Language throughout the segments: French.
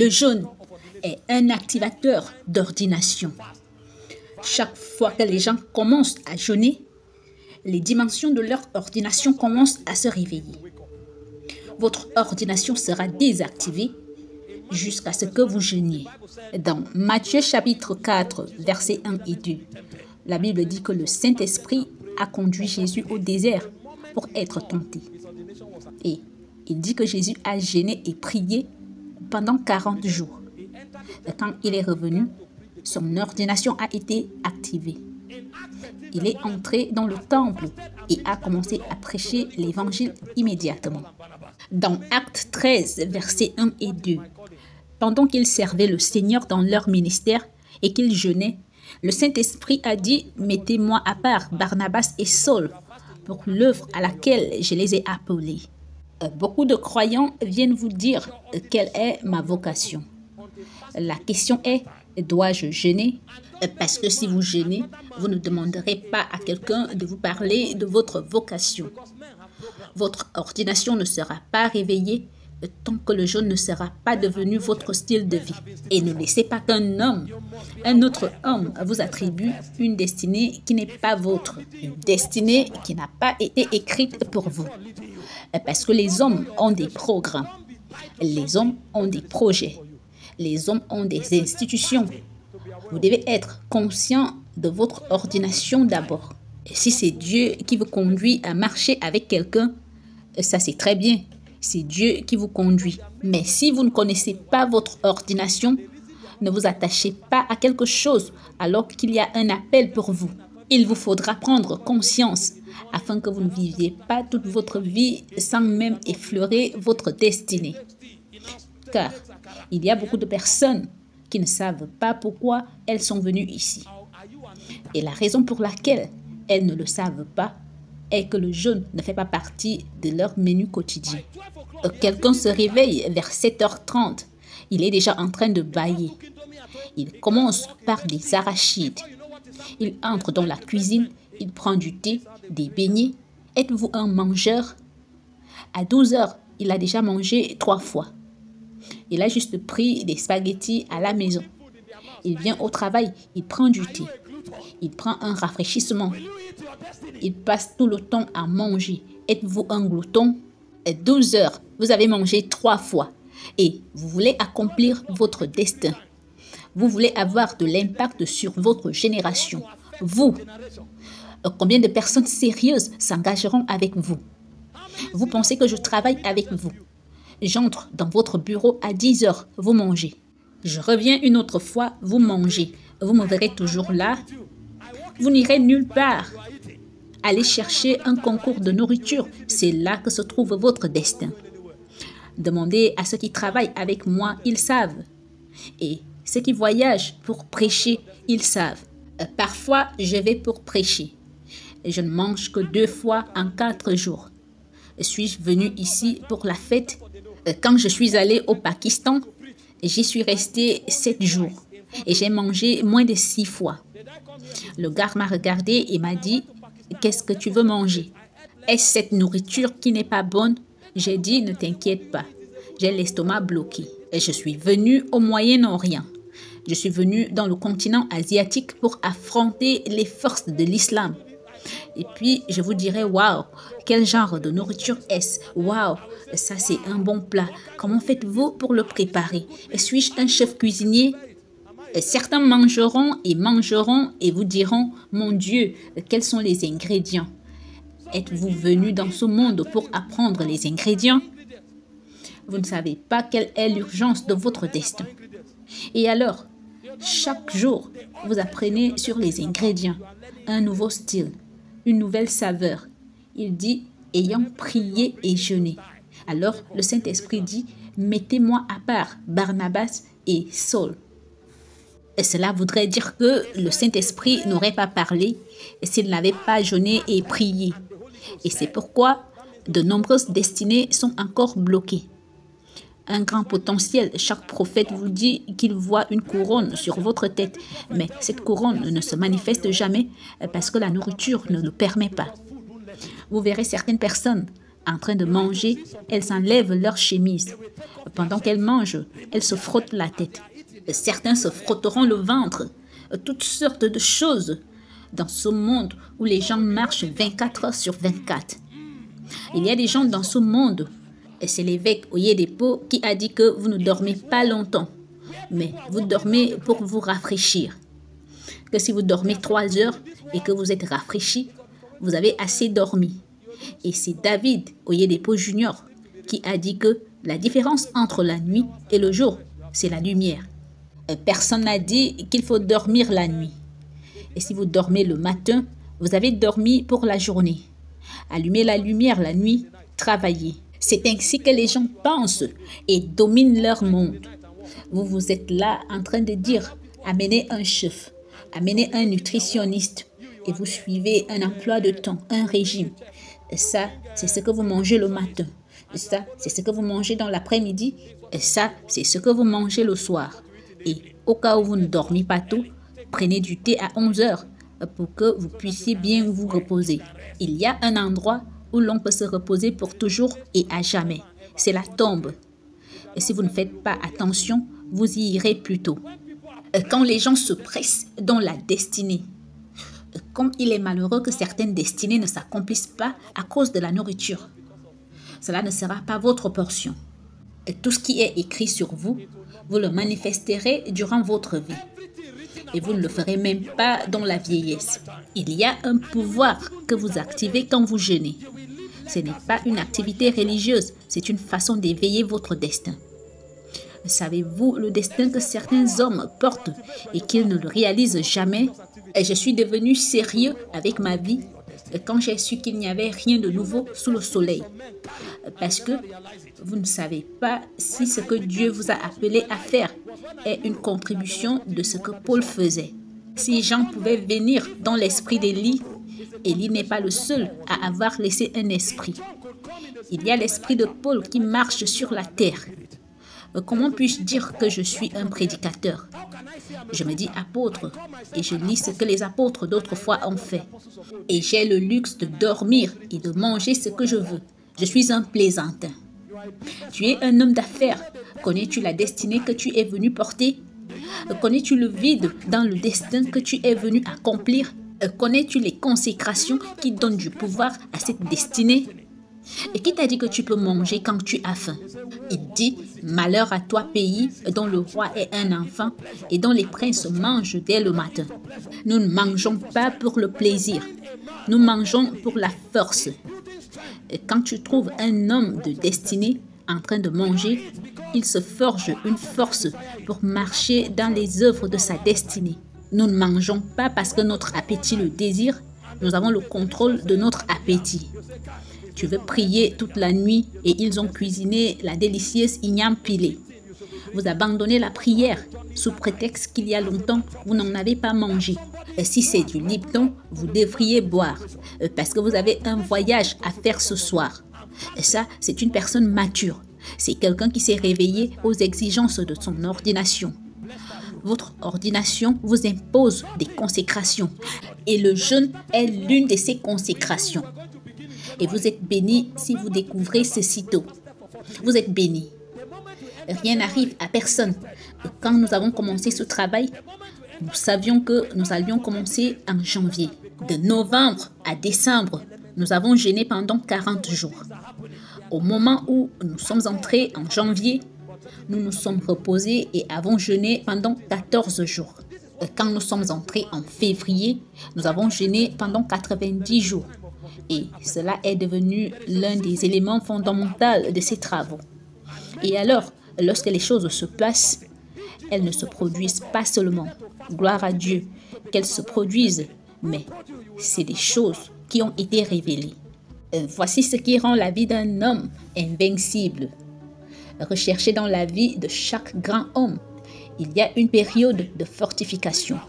Le jeûne est un activateur d'ordination. Chaque fois que les gens commencent à jeûner, les dimensions de leur ordination commencent à se réveiller. Votre ordination sera désactivée jusqu'à ce que vous jeûniez. Dans Matthieu chapitre 4, versets 1 et 2, la Bible dit que le Saint-Esprit a conduit Jésus au désert pour être tenté. Et il dit que Jésus a jeûné et prié pendant 40 jours. Et quand il est revenu, son ordination a été activée. Il est entré dans le temple et a commencé à prêcher l'évangile immédiatement. Dans Actes 13, versets 1 et 2, pendant qu'ils servaient le Seigneur dans leur ministère et qu'ils jeûnaient, le Saint-Esprit a dit « Mettez-moi à part Barnabas et Saul pour l'œuvre à laquelle je les ai appelés. » Beaucoup de croyants viennent vous dire quelle est ma vocation. La question est, dois-je jeûner? Parce que si vous jeûnez, vous ne demanderez pas à quelqu'un de vous parler de votre vocation. Votre ordination ne sera pas réveillée tant que le jeûne ne sera pas devenu votre style de vie. Et ne laissez pas qu'un homme, un autre homme vous attribue une destinée qui n'est pas vôtre, une destinée qui n'a pas été écrite pour vous. Parce que les hommes ont des programmes, les hommes ont des projets, les hommes ont des institutions. Vous devez être conscient de votre ordination d'abord. Si c'est Dieu qui vous conduit à marcher avec quelqu'un, ça c'est très bien. C'est Dieu qui vous conduit. Mais si vous ne connaissez pas votre ordination, ne vous attachez pas à quelque chose alors qu'il y a un appel pour vous. Il vous faudra prendre conscience afin que vous ne viviez pas toute votre vie sans même effleurer votre destinée. Car il y a beaucoup de personnes qui ne savent pas pourquoi elles sont venues ici. Et la raison pour laquelle elles ne le savent pas est que le jeûne ne fait pas partie de leur menu quotidien. Quelqu'un se réveille vers 7h30. Il est déjà en train de bâiller. Il commence par des arachides. Il entre dans la cuisine, il prend du thé, des beignets. Êtes-vous un mangeur? À 12h, il a déjà mangé 3 fois. Il a juste pris des spaghettis à la maison. Il vient au travail, il prend du thé. Il prend un rafraîchissement. Il passe tout le temps à manger. Êtes-vous un glouton? À 12h, vous avez mangé 3 fois. Et vous voulez accomplir votre destin. Vous voulez avoir de l'impact sur votre génération. Vous, combien de personnes sérieuses s'engageront avec vous? Vous pensez que je travaille avec vous? J'entre dans votre bureau à 10h, vous mangez. Je reviens une autre fois, vous mangez. Vous me verrez toujours là. Vous n'irez nulle part. Allez chercher un concours de nourriture. C'est là que se trouve votre destin. Demandez à ceux qui travaillent avec moi, ils savent. Et ceux qui voyagent pour prêcher, ils savent. Parfois, je vais pour prêcher. Je ne mange que 2 fois en 4 jours. Suis-je venu ici pour la fête? Quand je suis allé au Pakistan, j'y suis resté 7 jours. Et j'ai mangé moins de 6 fois. Le gars m'a regardé et m'a dit « Qu'est-ce que tu veux manger? Est-ce cette nourriture qui n'est pas bonne ?» J'ai dit « Ne t'inquiète pas, j'ai l'estomac bloqué. » Et je suis venu au Moyen-Orient. Je suis venu dans le continent asiatique pour affronter les forces de l'islam. Et puis, je vous dirais, waouh, quel genre de nourriture est-ce? Waouh, ça c'est un bon plat. Comment faites-vous pour le préparer? Suis-je un chef cuisinier? Certains mangeront et vous diront, mon Dieu, quels sont les ingrédients? Êtes-vous venu dans ce monde pour apprendre les ingrédients? Vous ne savez pas quelle est l'urgence de votre destin. Et alors, chaque jour, vous apprenez sur les ingrédients, un nouveau style, une nouvelle saveur. Il dit, ayant prié et jeûné. Alors, le Saint-Esprit dit, mettez-moi à part Barnabas et Saul. Et cela voudrait dire que le Saint-Esprit n'aurait pas parlé s'il n'avait pas jeûné et prié. Et c'est pourquoi de nombreuses destinées sont encore bloquées. Un grand potentiel, chaque prophète vous dit qu'il voit une couronne sur votre tête. Mais cette couronne ne se manifeste jamais parce que la nourriture ne le permet pas. Vous verrez certaines personnes en train de manger, elles enlèvent leur chemise. Pendant qu'elles mangent, elles se frottent la tête. Certains se frotteront le ventre. Toutes sortes de choses dans ce monde où les gens marchent 24 heures sur 24. Il y a des gens dans ce monde, et c'est l'évêque Oyedepo qui a dit que vous ne dormez pas longtemps, mais vous dormez pour vous rafraîchir. Que si vous dormez 3 heures et que vous êtes rafraîchi, vous avez assez dormi. Et c'est David Oyedepo Junior qui a dit que la différence entre la nuit et le jour, c'est la lumière. Personne n'a dit qu'il faut dormir la nuit. Et si vous dormez le matin, vous avez dormi pour la journée. Allumez la lumière la nuit, travaillez. C'est ainsi que les gens pensent et dominent leur monde. Vous êtes là en train de dire, amenez un chef, amenez un nutritionniste et vous suivez un emploi de temps, un régime. Et ça, c'est ce que vous mangez le matin. Et ça, c'est ce que vous mangez dans l'après-midi. Et ça, c'est ce que vous mangez le soir. Et au cas où vous ne dormez pas tôt, prenez du thé à 11 heures pour que vous puissiez bien vous reposer. Il y a un endroit où l'on peut se reposer pour toujours et à jamais. C'est la tombe. Et si vous ne faites pas attention, vous y irez plus tôt. Quand les gens se pressent dans la destinée, comme il est malheureux que certaines destinées ne s'accomplissent pas à cause de la nourriture, cela ne sera pas votre portion. Et tout ce qui est écrit sur vous, vous le manifesterez durant votre vie. Et vous ne le ferez même pas dans la vieillesse. Il y a un pouvoir que vous activez quand vous jeûnez. Ce n'est pas une activité religieuse, c'est une façon d'éveiller votre destin. Savez-vous le destin que certains hommes portent et qu'ils ne le réalisent jamais? Et je suis devenu sérieux avec ma vie quand j'ai su qu'il n'y avait rien de nouveau sous le soleil. Parce que vous ne savez pas si ce que Dieu vous a appelé à faire est une contribution de ce que Paul faisait. Si Jean pouvait venir dans l'esprit d'Élie, Élie n'est pas le seul à avoir laissé un esprit. Il y a l'esprit de Paul qui marche sur la terre. Comment puis-je dire que je suis un prédicateur? Je me dis apôtre et je lis ce que les apôtres d'autrefois ont fait. Et j'ai le luxe de dormir et de manger ce que je veux. Je suis un plaisantin. Tu es un homme d'affaires. Connais-tu la destinée que tu es venu porter? Connais-tu le vide dans le destin que tu es venu accomplir? Connais-tu les consécrations qui donnent du pouvoir à cette destinée? Et qui t'a dit que tu peux manger quand tu as faim? Il dit, malheur à toi pays dont le roi est un enfant et dont les princes mangent dès le matin. Nous ne mangeons pas pour le plaisir, nous mangeons pour la force. Et quand tu trouves un homme de destinée en train de manger, il se forge une force pour marcher dans les œuvres de sa destinée. Nous ne mangeons pas parce que notre appétit le désire, nous avons le contrôle de notre appétit. Tu veux prier toute la nuit et ils ont cuisiné la délicieuse igname pilée. Vous abandonnez la prière sous prétexte qu'il y a longtemps, vous n'en avez pas mangé. Et si c'est du Lipton, vous devriez boire parce que vous avez un voyage à faire ce soir. Et ça, c'est une personne mature. C'est quelqu'un qui s'est réveillé aux exigences de son ordination. Votre ordination vous impose des consécrations et le jeûne est l'une de ces consécrations. Et vous êtes béni si vous découvrez ceci tôt. Vous êtes béni. Rien n'arrive à personne. Quand nous avons commencé ce travail, nous savions que nous allions commencer en janvier. De novembre à décembre, nous avons jeûné pendant 40 jours. Au moment où nous sommes entrés en janvier, nous nous sommes reposés et avons jeûné pendant 14 jours. Quand nous sommes entrés en février, nous avons jeûné pendant 90 jours. Et cela est devenu l'un des éléments fondamentaux de ces travaux. Et alors, lorsque les choses se passent, elles ne se produisent pas seulement. Gloire à Dieu qu'elles se produisent, mais c'est des choses qui ont été révélées. Voici ce qui rend la vie d'un homme invincible. Recherchez dans la vie de chaque grand homme, il y a une période de fortification.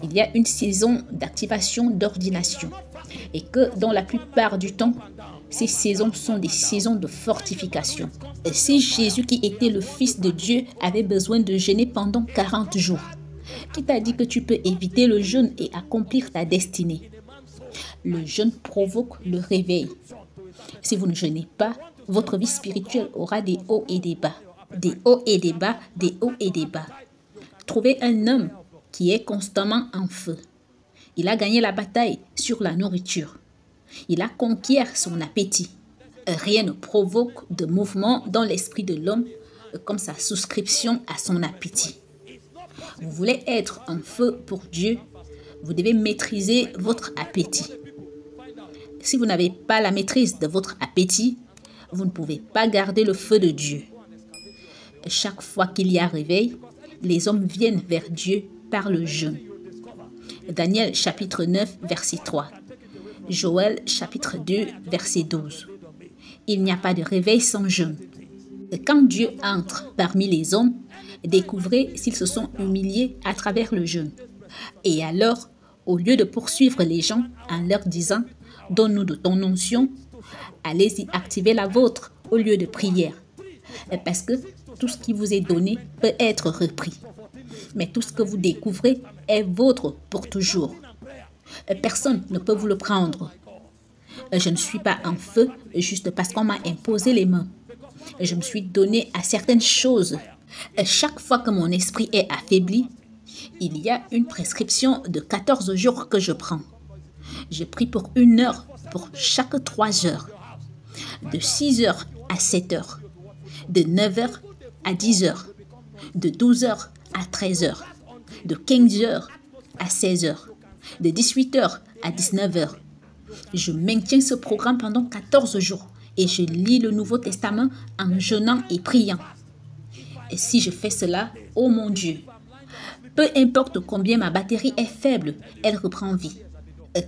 Il y a une saison d'activation d'ordination. Et que dans la plupart du temps, ces saisons sont des saisons de fortification. Et si Jésus, qui était le Fils de Dieu, avait besoin de jeûner pendant 40 jours, qui t'a dit que tu peux éviter le jeûne et accomplir ta destinée? Le jeûne provoque le réveil. Si vous ne jeûnez pas, votre vie spirituelle aura des hauts et des bas. Des hauts et des bas, des hauts et des bas. Trouvez un homme qui est constamment en feu. Il a gagné la bataille sur la nourriture. Il a conquis son appétit. Rien ne provoque de mouvement dans l'esprit de l'homme comme sa souscription à son appétit. Vous voulez être en feu pour Dieu, vous devez maîtriser votre appétit. Si vous n'avez pas la maîtrise de votre appétit, vous ne pouvez pas garder le feu de Dieu. Chaque fois qu'il y a réveil, les hommes viennent vers Dieu par le jeûne. Daniel chapitre 9, verset 3. Joël chapitre 2, verset 12. Il n'y a pas de réveil sans jeûne. Quand Dieu entre parmi les hommes, découvrez s'ils se sont humiliés à travers le jeûne. Et alors, au lieu de poursuivre les gens en leur disant « Donne-nous de ton onction », allez-y activer la vôtre au lieu de prière. Parce que tout ce qui vous est donné peut être repris. Mais tout ce que vous découvrez est vôtre pour toujours. Personne ne peut vous le prendre. Je ne suis pas en feu juste parce qu'on m'a imposé les mains. Je me suis donné à certaines choses. Chaque fois que mon esprit est affaibli, il y a une prescription de 14 jours que je prends. Je prie pour 1 heure pour chaque 3 heures. De 6 heures à 7 heures. De 9 heures à 10 heures. De 12 heures à 13 heures. De 15 heures à 16 heures. De 18 heures à 19 heures. Je maintiens ce programme pendant 14 jours et je lis le Nouveau Testament en jeûnant et priant. Et si je fais cela, oh mon Dieu, peu importe combien ma batterie est faible, elle reprend vie.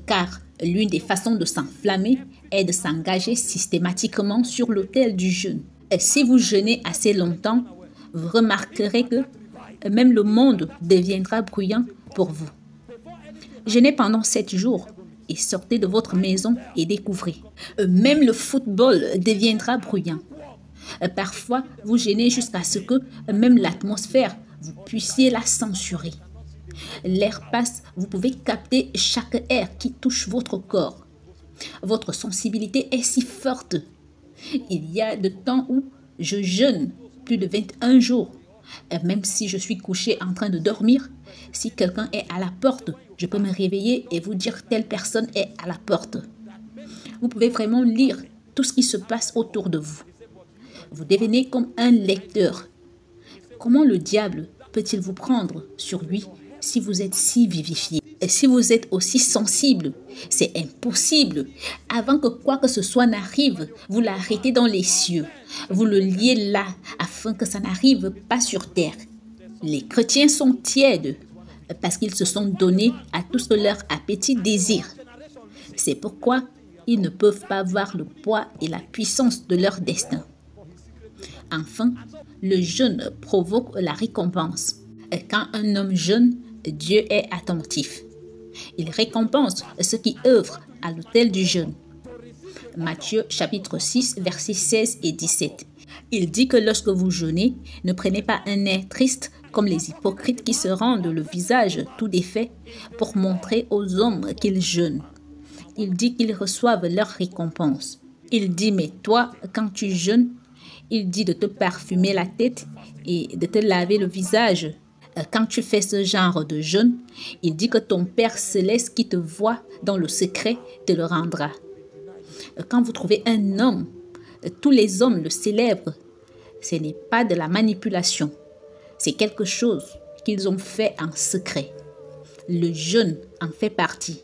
Car l'une des façons de s'enflammer est de s'engager systématiquement sur l'autel du jeûne. Et si vous jeûnez assez longtemps, vous remarquerez que même le monde deviendra bruyant pour vous. Jeûnez pendant 7 jours et sortez de votre maison et découvrez. Même le football deviendra bruyant. Parfois, vous jeûnez jusqu'à ce que même l'atmosphère, vous puissiez la censurer. L'air passe, vous pouvez capter chaque air qui touche votre corps. Votre sensibilité est si forte. Il y a de temps où je jeûne plus de 21 jours. Même si je suis couché en train de dormir, si quelqu'un est à la porte, je peux me réveiller et vous dire telle personne est à la porte. Vous pouvez vraiment lire tout ce qui se passe autour de vous. Vous devenez comme un lecteur. Comment le diable peut-il vous prendre sur lui si vous êtes si vivifié? Et si vous êtes aussi sensible, c'est impossible. Avant que quoi que ce soit n'arrive, vous l'arrêtez dans les cieux. Vous le liez là, afin que ça n'arrive pas sur terre. Les chrétiens sont tièdes parce qu'ils se sont donnés à tout ce que leur appétit désire. C'est pourquoi ils ne peuvent pas voir le poids et la puissance de leur destin. Enfin, le jeûne provoque la récompense. Quand un homme jeûne, Dieu est attentif. Il récompense ceux qui œuvrent à l'autel du jeûne. Matthieu chapitre 6, versets 16 et 17. Il dit que lorsque vous jeûnez, ne prenez pas un air triste comme les hypocrites qui se rendent le visage tout défait pour montrer aux hommes qu'ils jeûnent. Il dit qu'ils reçoivent leur récompense. Il dit, mais toi, quand tu jeûnes, il dit de te parfumer la tête et de te laver le visage. Quand tu fais ce genre de jeûne, il dit que ton Père céleste qui te voit dans le secret te le rendra. Quand vous trouvez un homme, tous les hommes le célèbrent. Ce n'est pas de la manipulation. C'est quelque chose qu'ils ont fait en secret. Le jeûne en fait partie.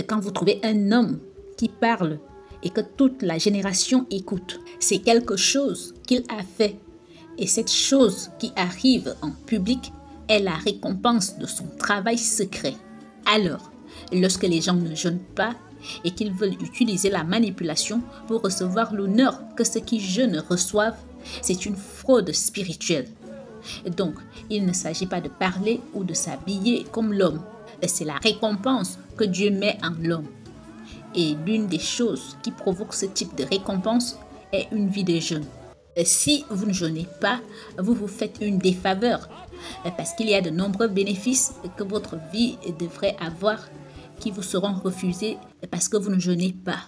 Quand vous trouvez un homme qui parle et que toute la génération écoute, c'est quelque chose qu'il a fait. Et cette chose qui arrive en public est la récompense de son travail secret. Alors, lorsque les gens ne jeûnent pas et qu'ils veulent utiliser la manipulation pour recevoir l'honneur que ceux qui jeûnent reçoivent, c'est une fraude spirituelle. Donc, il ne s'agit pas de parler ou de s'habiller comme l'homme. C'est la récompense que Dieu met en l'homme. Et l'une des choses qui provoque ce type de récompense est une vie de jeûne. Si vous ne jeûnez pas, vous vous faites une défaveur parce qu'il y a de nombreux bénéfices que votre vie devrait avoir qui vous seront refusés parce que vous ne jeûnez pas.